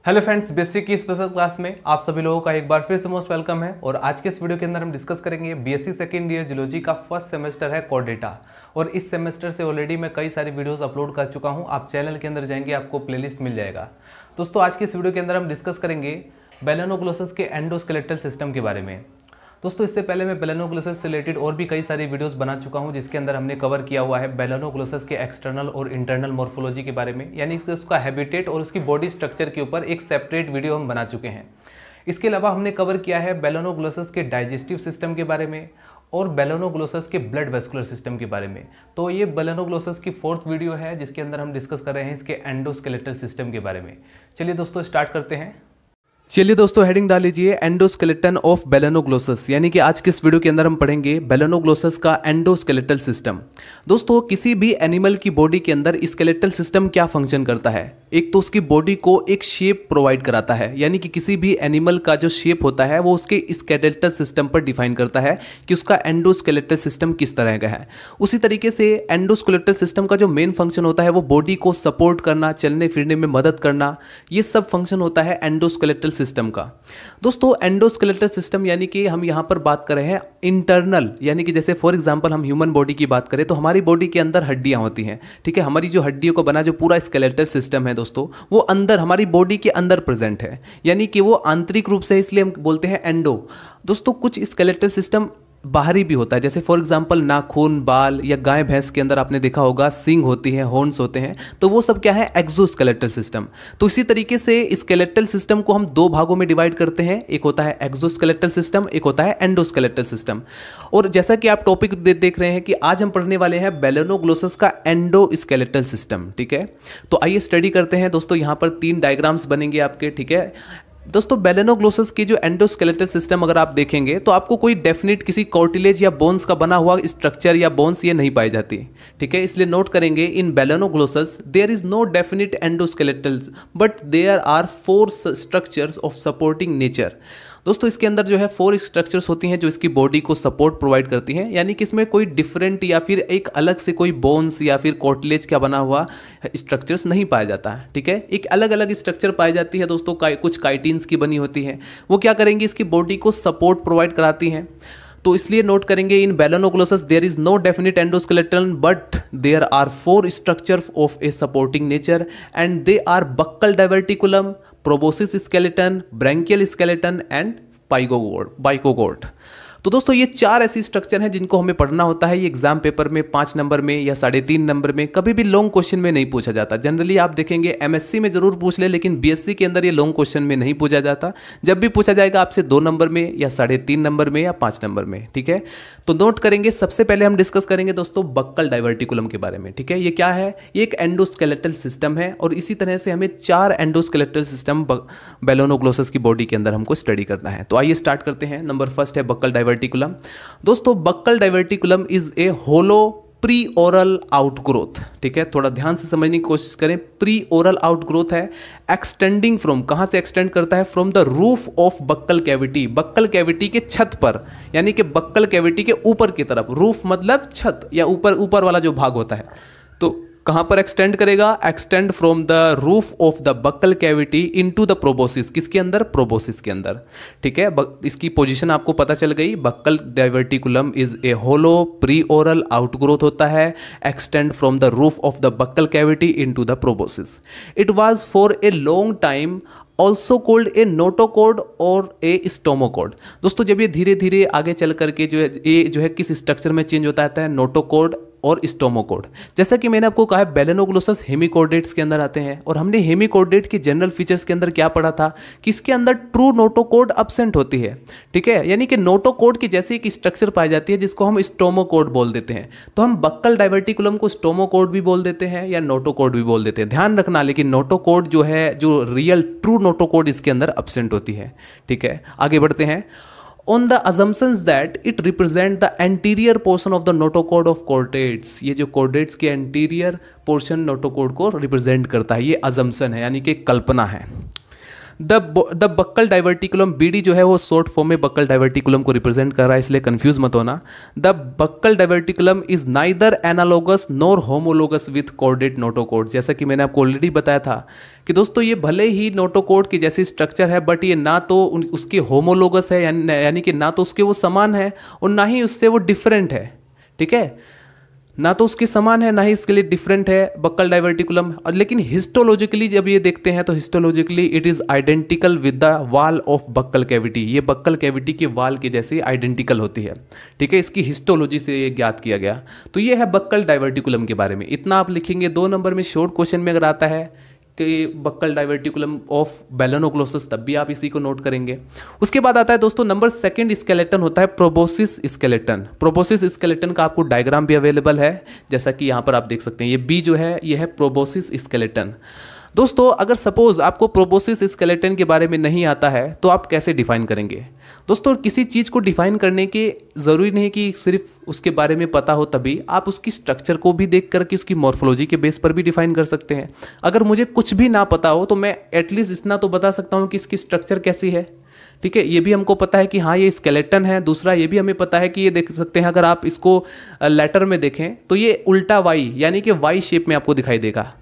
Hello friends, basic की special class में आप सभी लोगों का एक बार फिर से मोस्ट वेलकम है। और आज के इस वीडियो के अंदर हम डिस्कस करेंगे बीएससी सेकेंड ईयर जियोलॉजी का फर्स्ट सेमेस्टर है कोर डेटा। और इस सेमेस्टर से ऑलरेडी मैं कई सारी वीडियोस अपलोड कर चुका हूं। आप चैनल के अंदर जाएंगे, आपको प्लेलिस्ट मिल जाएगा। दोस्तों, आज के इस वीडियो के अंदर हम डिस्कस करेंगे बेलेनोग्लोसस के एंडोस्केलेटल सिस्टम के बारे में। दोस्तों, इससे पहले मैं बेलेनोग्लोसस से रिलेटेड और भी कई सारी वीडियोस बना चुका हूं, जिसके अंदर हमने कवर किया हुआ है बेलेनोग्लोसस के एक्सटर्नल और इंटरनल मॉर्फोलॉजी के बारे में, यानी उसका हैबिटेट और उसकी बॉडी स्ट्रक्चर के ऊपर एक सेपरेट वीडियो हम बना चुके हैं। इसके अलावा हमने कवर किया है बेलेनोग्लोसस के डाइजेस्टिव सिस्टम के बारे में और बेलेनोग्लोसस के ब्लड वेस्कुलर सिस्टम के बारे में। तो ये बेलेनोग्लोसस की फोर्थ वीडियो है, जिसके अंदर हम डिस्कस कर रहे हैं इसके एंडोस्केलेटल सिस्टम के बारे में। चलिए दोस्तों, स्टार्ट करते हैं। चलिए दोस्तों, हेडिंग डाल लीजिए एंडोस्केलेटन ऑफ बेलेनोग्लोसस, यानी कि आज के इस वीडियो के अंदर हम पढ़ेंगे बेलेनोग्लोसस का एंडोस्केलेटल सिस्टम। दोस्तों, किसी भी एनिमल की बॉडी के अंदर स्केलेटल सिस्टम क्या फंक्शन करता है? एक तो उसकी बॉडी को एक शेप प्रोवाइड कराता है, यानी कि किसी भी एनिमल का जो शेप होता है वो उसके स्केलेटल सिस्टम पर डिफाइन करता है कि उसका एंडोस्केलेटल सिस्टम किस तरह का है। उसी तरीके से एंडोस्केलेटल सिस्टम का जो मेन फंक्शन होता है वो बॉडी को सपोर्ट करना, चलने फिरने में मदद करना, ये सब फंक्शन होता है एंडोस्केलेटल सिस्टम का। दोस्तों, एंडोस्केलेटल सिस्टम यानी कि हम यहां पर बात कर रहे हैं इंटरनल, यानी कि जैसे फॉर एग्जांपल हम ह्यूमन बॉडी की बात करें तो हमारी बॉडी के अंदर हड्डियां होती हैं, ठीक है। हमारी जो हड्डियों को बना जो पूरा स्केलेटल सिस्टम है दोस्तों, वो अंदर हमारी बॉडी के अंदर प्रेजेंट है, यानी कि वो आंतरिक रूप से, इसलिए हम बोलते हैं एंडो। दोस्तों, कुछ स्केलेटल सिस्टम बाहरी भी होता है, जैसे फॉर एग्जांपल नाखून, बाल, या गाय भैंस के अंदर आपने देखा होगा सींग होती है, हॉर्न्स होते हैं, तो वो सब क्या है? एक्सोस्केलेटल सिस्टम। तो इसी तरीके से स्केलेटल सिस्टम को हम दो भागों में डिवाइड करते हैं, एक होता है एक्सोस्केलेटल सिस्टम, एक होता है एंडोस्केलेटल सिस्टम। और जैसा कि आप टॉपिक देख रहे हैं कि आज हम पढ़ने वाले हैं बेलेनोग्लोसस का एंडोस्केलेटल सिस्टम, ठीक है। तो आइए स्टडी करते हैं। दोस्तों, यहाँ पर 3 डायग्राम्स बनेंगे आपके, ठीक है। दोस्तों, बेलेनोग्लोसस की जो एंडोस्केलेटल सिस्टम अगर आप देखेंगे तो आपको कोई डेफिनेट किसी कार्टिलेज या बोन्स का बना हुआ स्ट्रक्चर या बोन्स ये नहीं पाई जाती, ठीक है। इसलिए नोट करेंगे, in Balanoglossus there is no definite endoskeletals but there are 4 structures of supporting nature. दोस्तों, इसके अंदर जो है 4 स्ट्रक्चर्स होती हैं जो इसकी बॉडी को सपोर्ट प्रोवाइड करती हैं, यानी कि इसमें कोई डिफरेंट या फिर एक अलग से कोई बोन्स या फिर कार्टिलेज का बना हुआ स्ट्रक्चर्स नहीं पाया जाता है, ठीक है। एक अलग अलग स्ट्रक्चर पाई जाती है दोस्तों, कुछ काइटिन्स की बनी होती है, वो क्या करेंगी? इसकी बॉडी को सपोर्ट प्रोवाइड कराती हैं। तो इसलिए नोट करेंगे, in Balanoglossus there is no definite endoskeleton but there are 4 structure of a supporting nature and they are buccal diverticulum, proboscis skeleton, branchial skeleton and pygochord. तो दोस्तों, ये 4 ऐसी स्ट्रक्चर हैं जिनको हमें पढ़ना होता है। ये एग्जाम पेपर में 5 नंबर में या 3.5 नंबर में कभी भी लॉन्ग क्वेश्चन में नहीं पूछा जाता। जनरली आप देखेंगे एमएससी में जरूर पूछ ले, लेकिन बीएससी के अंदर ये लॉन्ग क्वेश्चन में नहीं पूछा जाता। जब भी पूछा जाएगा आपसे 2 नंबर में या 3.5 नंबर में या 5 नंबर में, ठीक है। तो नोट करेंगे, सबसे पहले हम डिस्कस करेंगे दोस्तों बक्कल डाइवर्टिकुलम के बारे में, ठीक है। ये क्या है? ये एक एंडोस्केलेटल सिस्टम है और इसी तरह से हमें 4 एंडोस्केलेटल सिस्टम बेलेनोग्लोसस की बॉडी के अंदर हमको स्टडी करना है। तो आइए स्टार्ट करते हैं। नंबर फर्स्ट है बक्कल डाइवर्टिकुलम। दोस्तों, buccal diverticulum is a hollow pre oral outgrowth, ठीक है। थोड़ा ध्यान से समझने की कोशिश करें। प्री ओरल आउटग्रोथ है, एक्सटेंडिंग फ्रॉम, कहां से एक्सटेंड करता है? From the roof of buccal cavity, buccal cavity के छत पर, यानी कि बक्कल कैविटी के ऊपर की तरफ। रूफ मतलब छत या ऊपर वाला जो भाग होता है। तो कहां पर एक्सटेंड करेगा? Extend from the roof of the buccal cavity into the proboscis, किसके अंदर? प्रोबोसिस के अंदर, ठीक है। इसकी पोजीशन आपको पता चल गई। Buccal diverticulum is a hollow pre oral outgrowth होता है, extend from the roof of the buccal cavity into the proboscis. It was for a long time also called a notochord और ए स्टोमोकोड। दोस्तों, जब ये धीरे धीरे आगे चल करके जो है किस स्ट्रक्चर में चेंज होता है? नोटोकोड और स्टोमोकोड। जैसा कि मैंने आपको कहा है, बेलेनोग्लोसस हेमिकोर्डेट्स के अंदर आते हैं और हमने हेमिकोर्डेट के जनरल फीचर्स के अंदर क्या पढ़ा था कि इसके अंदर ट्रू नोटोकोड अब्सेंट होती है, ठीक है। यानी कि नोटोकोड की जैसी एक स्ट्रक्चर पाई जाती है जिसको हम स्टोमोकोड बोल देते हैं। तो हम बक्कल डाइवर्टिकुलम को स्टोमोकोड भी बोल देते हैं या नोटोकोड भी बोल देते हैं, ध्यान रखना। लेकिन नोटोकोड जो है, जो रियल ट्रू नोटोकोड इसके अंदर अब्सेंट होती है, ठीक है। आगे बढ़ते हैं। On the assumptions that it represent the anterior portion of the notochord of chordates, ये जो chordates के anterior portion notochord को represent करता है, ये assumption है, यानी कि कल्पना है। द बक्कल डाइवर्टिकुलम, बीडी जो है वो शॉर्ट फॉर्म में बक्कल डाइवर्टिकुलम को रिप्रेजेंट कर रहा है, इसलिए कंफ्यूज मत होना। The buccal diverticulum is neither analogous nor homologous with chordate notochord. जैसा कि मैंने आपको ऑलरेडी बताया था कि दोस्तों ये भले ही नोटोकॉर्ड की जैसी स्ट्रक्चर है, बट ये ना तो उसकी होमोलोगस है, यानी कि ना तो उसके वो समान है और ना ही उससे वो डिफरेंट है। ठीक है, ना तो उसके समान है ना ही इसके लिए डिफरेंट है बक्कल डाइवर्टिकुलम। लेकिन हिस्टोलॉजिकली जब ये देखते हैं तो histologically it is identical with the wall of buccal cavity. ये बक्कल कैविटी के वाल के जैसे आइडेंटिकल होती है। ठीक है, इसकी हिस्टोलॉजी से ये ज्ञात किया गया। तो ये है बक्कल डाइवर्टिकुलम के बारे में। इतना आप लिखेंगे। 2 नंबर में शॉर्ट क्वेश्चन में अगर आता है कि बक्कल डाइवर्टिकुलम ऑफ बेलेनोग्लोसस, तब भी आप इसी को नोट करेंगे। उसके बाद आता है दोस्तों नंबर 2 स्केलेटन होता है प्रोबोसिस स्केलेटन। प्रोबोसिस स्केलेटन का आपको डायग्राम भी अवेलेबल है, जैसा कि यहाँ पर आप देख सकते हैं। ये बी जो है ये है प्रोबोसिस स्केलेटन। दोस्तों अगर सपोज आपको प्रोबोसिस स्केलेटन के बारे में नहीं आता है तो आप कैसे डिफाइन करेंगे? दोस्तों किसी चीज़ को डिफाइन करने के ज़रूरी नहीं कि सिर्फ उसके बारे में पता हो तभी, आप उसकी स्ट्रक्चर को भी देख करके उसकी मॉर्फोलॉजी के बेस पर भी डिफाइन कर सकते हैं। अगर मुझे कुछ भी ना पता हो तो मैं एटलीस्ट इतना तो बता सकता हूँ कि इसकी स्ट्रक्चर कैसी है। ठीक है, ये भी हमको पता है कि हाँ ये स्केलेटन है। दूसरा ये भी हमें पता है कि ये देख सकते हैं, अगर आप इसको लेटर में देखें तो ये उल्टा वाई यानी कि वाई शेप में आपको दिखाई देगा।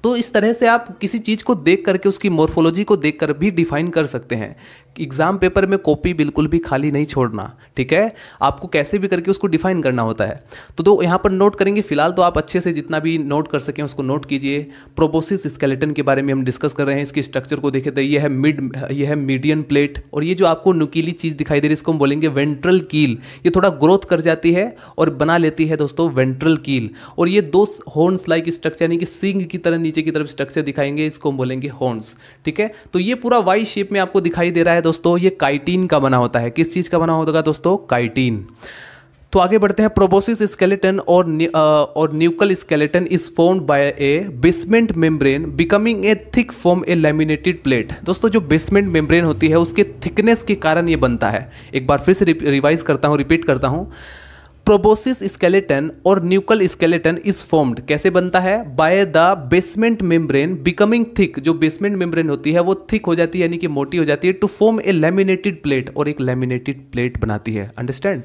तो इस तरह से आप किसी चीज़ को देख करके उसकी मॉर्फोलॉजी को देख कर भी डिफाइन कर सकते हैं। एग्जाम पेपर में कॉपी बिल्कुल भी खाली नहीं छोड़ना। ठीक है, आपको कैसे भी करके उसको डिफाइन करना होता है। तो यहाँ पर नोट करेंगे। फिलहाल तो आप अच्छे से जितना भी नोट कर सकें उसको नोट कीजिए। प्रोबोसिस स्केलेटन के बारे में हम डिस्कस कर रहे हैं। इसकी स्ट्रक्चर को देखें तो ये है मीडियन प्लेट, और ये जो आपको नुकीली चीज़ दिखाई दे रही है इसको हम बोलेंगे वेंट्रल कील। ये थोड़ा ग्रोथ कर जाती है और बना लेती है दोस्तों वेंट्रल कील। और ये 2 हॉर्न्स लाइक स्ट्रक्चर यानी कि सींग की तरह नीचे की तरफ स्ट्रक्चर दिखाएंगे, इसको हम बोलेंगे हॉर्न्स। ठीक है, तो ये पूरा वाई शेप में आपको दिखाई दे रहा है दोस्तों। ये काइटिन का बना होता है। किस चीज का बना होगा दोस्तों? काइटिन। तो आगे बढ़ते हैं। प्रोबोसिस स्केलेटन और nuchal skeleton is formed by A basement membrane becoming a thick form a laminated plate. दोस्तों जो बेसमेंट मेम्ब्रेन होती है उसके थिकनेस के कारण ये बनता है। एक बार फिर से रिवाइज करता हूँ, रिपीट करता हूँ। प्रोबोसिस स्केलेटन और न्यूकल स्केलेटन इज फॉर्म्ड, कैसे बनता है? By the basement membrane becoming thick. जो बेसमेंट मेम्ब्रेन होती है वो थिक हो जाती है यानी कि मोटी हो जाती है, to form a laminated plate, और एक लैमिनेटेड प्लेट बनाती है। Understand?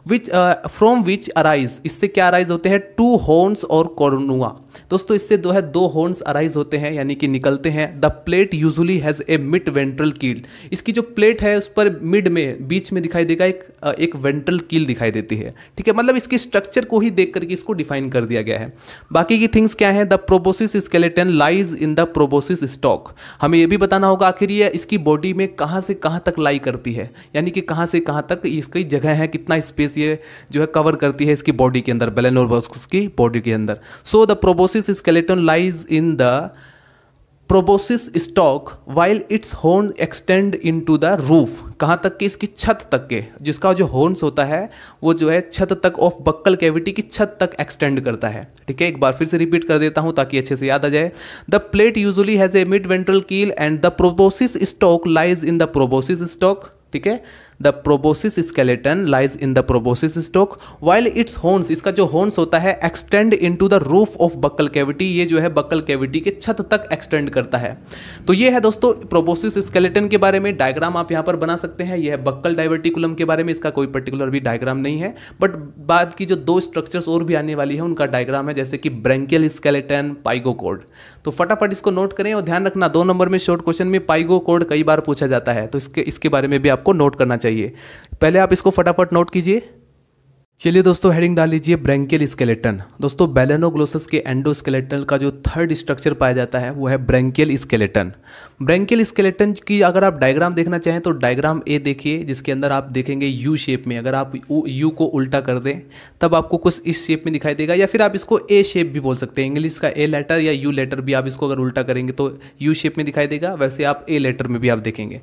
Which from which arise, इससे क्या अराइज होते हैं? 2 हॉर्न्स और कॉर्नुआ। दोस्तों इससे 2 हॉर्न्स अराइज होते हैं यानी कि निकलते हैं। The plate usually has a mid ventral कील। इसकी जो प्लेट है उस पर मिड में, बीच में दिखाई देगा एक वेंट्रल कील दिखाई देती है। ठीक है, मतलब इसकी स्ट्रक्चर को ही देख करके इसको डिफाइन कर दिया गया है। बाकी की थिंग्स क्या है? The proboscis skeleton lies in the proboscis stock. हमें यह भी बताना होगा आखिर ये इसकी बॉडी में कहाँ से कहाँ तक लाई करती है, यानी कि कहाँ से कहाँ तक इसकी जगह है, कितना स्पेस ये जो है कवर करती है इसकी बॉडी के अंदर, बेलेनोग्लोसस की बॉडी के अंदर। So the proboscis skeleton lies in the proboscis stalk while it's horn extend into the roof. कहाँ तक के? इसकी छत तक के, जिसका जो हॉर्न्स होता है वो जो है छत तक ऑफ बक्कल कैविटी की छत तक एक्सटेंड करता है। ठीक है, एक बार फिर से रिपीट कर देता हूँ ताकि अच्छे से याद आ जाए। The plate usually has a mid ventral keel and the proboscis stalk lies in the proboscis stalk. ठीक है, the proboscis skeleton lies in the proboscis stalk while its horns, इसका जो हॉर्न्स होता है extend into the roof of buccal cavity, ये जो है buckle cavity के छत तक एक्सटेंड करता है। तो ये है दोस्तों प्रोबोसिस स्केलेटन के बारे में। डायग्राम आप यहाँ पर बना सकते हैं। यह है बक्कल डाइवर्टिकुलम के बारे में, इसका कोई पर्टिकुलर भी डायग्राम नहीं है, बट बाद की जो 2 स्ट्रक्चर्स और भी आने वाली है उनका डायग्राम है, जैसे कि ब्रैंकियल स्केलेटन, पाइगोकॉर्ड। तो फटाफट इसको नोट करें और ध्यान रखना 2 नंबर में शॉर्ट क्वेश्चन में पाइगोकॉर्ड कई बार पूछा जाता है, तो इसके बारे में भी आपको नोट करना चाहिए। पहले आप इसको फटाफट नोट कीजिए। चलिए दोस्तों हेडिंग डाल लीजिए ब्रैंकियल स्केलेटन। दोस्तों बेलेनोग्लोसस के एंडोस्केलेटन का जो 3rd स्ट्रक्चर पाया जाता है वो है ब्रैंकियल स्केलेटन। ब्रैंकियल स्केलेटन की अगर आप डायग्राम देखना चाहें तो डायग्राम ए देखिए, जिसके अंदर आप देखेंगे यू शेप में। अगर आप यू को उल्टा कर दें तब आपको कुछ इस शेप में दिखाई देगा, या फिर आप इसको ए शेप भी बोल सकते हैं। इंग्लिश का ए लेटर या यू लेटर भी आप इसको अगर उल्टा करेंगे तो यू शेप में दिखाई देगा, वैसे आप ए लेटर में भी आप देखेंगे।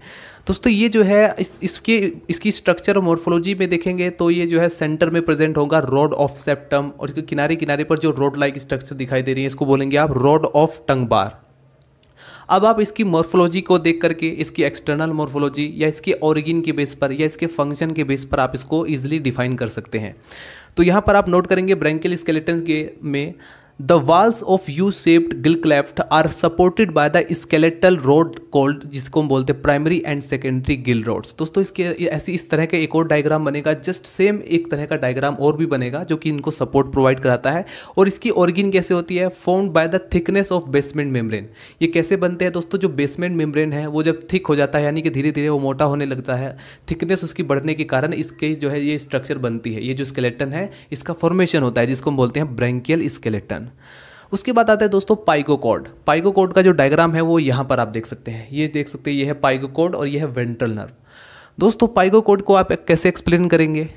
दोस्तों ये जो है इसकी स्ट्रक्चर और मॉर्फोलॉजी में देखेंगे तो ये जो है सेंटर में प्रेजेंट होगा रॉड ऑफ सेप्टम, और इसके किनारे किनारे पर जो रॉड लाइक स्ट्रक्चर दिखाई दे रही है इसको बोलेंगे आप रॉड ऑफ टंग बार। अब आप इसकी मॉर्फोलॉजी को देख करके, इसकी एक्सटर्नल मॉर्फोलॉजी या इसके ऑरिजिन के बेस पर या इसके फंक्शन के बेस पर आप इसको इजीली डिफाइन कर सकते हैं। तो यहाँ पर आप नोट करेंगे ब्रैंकियल स्केलेटन के में the walls of U shaped gill cleft are supported by the skeletal rod called, जिसको हम बोलते हैं primary and secondary gill rods. दोस्तों इसके ऐसी इस तरह का एक और डायग्राम बनेगा, जस्ट सेम एक तरह का डायग्राम और भी बनेगा जो कि इनको सपोर्ट प्रोवाइड कराता है। और इसकी ओरिजिन कैसे होती है, found by the thickness of basement membrane. ये कैसे बनते हैं दोस्तों, जो बेसमेंट मेम्ब्रेन है वो जब थिक हो जाता है, यानी कि धीरे धीरे वो मोटा होने लगता है, थिकनेस उसकी बढ़ने के कारण इसके जो है ये स्ट्रक्चर बनती है। ये जो स्केलेटन है इसका फॉर्मेशन होता है, जिसको हम बोलते हैं ब्रैंकियल स्केलेटन। उसके बाद आता है दोस्तों पाइकोकॉर्ड। पाइकोकॉर्ड का जो डायग्राम है वो यहाँ पर आप देख सकते हैं, ये देख सकते हैं, ये है पाइकोकॉर्ड और ये है वेंट्रल नर्व। दोस्तों पाइकोकॉर्ड को आप कैसे एक्सप्लेन करेंगे,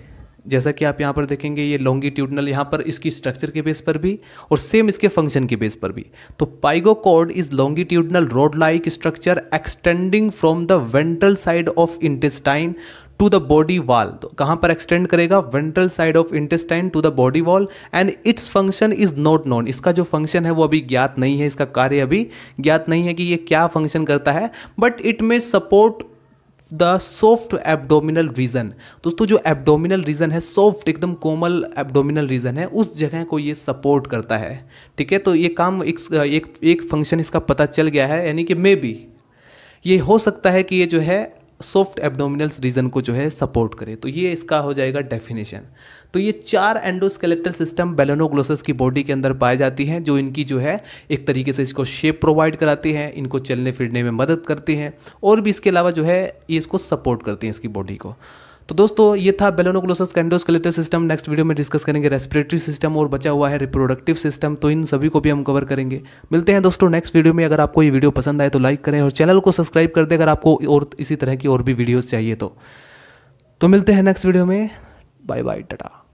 जैसा कि आप यहाँ पर देखेंगे ये लॉन्गिट्यूडनल, यहाँ पर इसकी स्ट्रक्चर के बेस पर भी और सेम इसके फंक्शन के बेस पर भी। तो pygochord is longitudinal rod like structure extending from the ventral side of intestine to the body wall. तो कहाँ पर एक्सटेंड करेगा, ventral side of intestine to the body wall, and its function is not known. इसका जो function है वो अभी ज्ञात नहीं है, इसका कार्य अभी ज्ञात नहीं है कि ये क्या फंक्शन करता है, बट इट में support the soft abdominal region. दोस्तों जो एब्डोमिनल रीजन है, सॉफ्ट एकदम कोमल एब्डोमिनल रीजन है, उस जगह को ये सपोर्ट करता है। ठीक है, तो ये काम एक फंक्शन इसका पता चल गया है, यानी कि मे बी ये हो सकता है कि ये जो है सॉफ्ट एब्डोमिनल रीजन को जो है सपोर्ट करे। तो ये इसका हो जाएगा डेफिनेशन। तो ये 4 एंडोस्केलेटल सिस्टम बेलेनोग्लोसस की बॉडी के अंदर पाई जाती हैं, जो इनकी जो है एक तरीके से इसको शेप प्रोवाइड कराती हैं, इनको चलने फिरने में मदद करती हैं, और भी इसके अलावा जो है ये इसको सपोर्ट करती हैं इसकी बॉडी को। तो दोस्तों ये था बेलेनोग्लोसस का एंडोस्केलेटल सिस्टम। नेक्स्ट वीडियो में डिस्कस करेंगे रेस्पिरेटरी सिस्टम और बचा हुआ है रिप्रोडक्टिव सिस्टम, तो इन सभी को भी हम कवर करेंगे। मिलते हैं दोस्तों नेक्स्ट वीडियो में। अगर आपको ये वीडियो पसंद आए तो लाइक करें और चैनल को सब्सक्राइब कर दें अगर आपको और इसी तरह की और भी वीडियोज़ चाहिए तो मिलते हैं नेक्स्ट वीडियो में। Bye bye, Tata.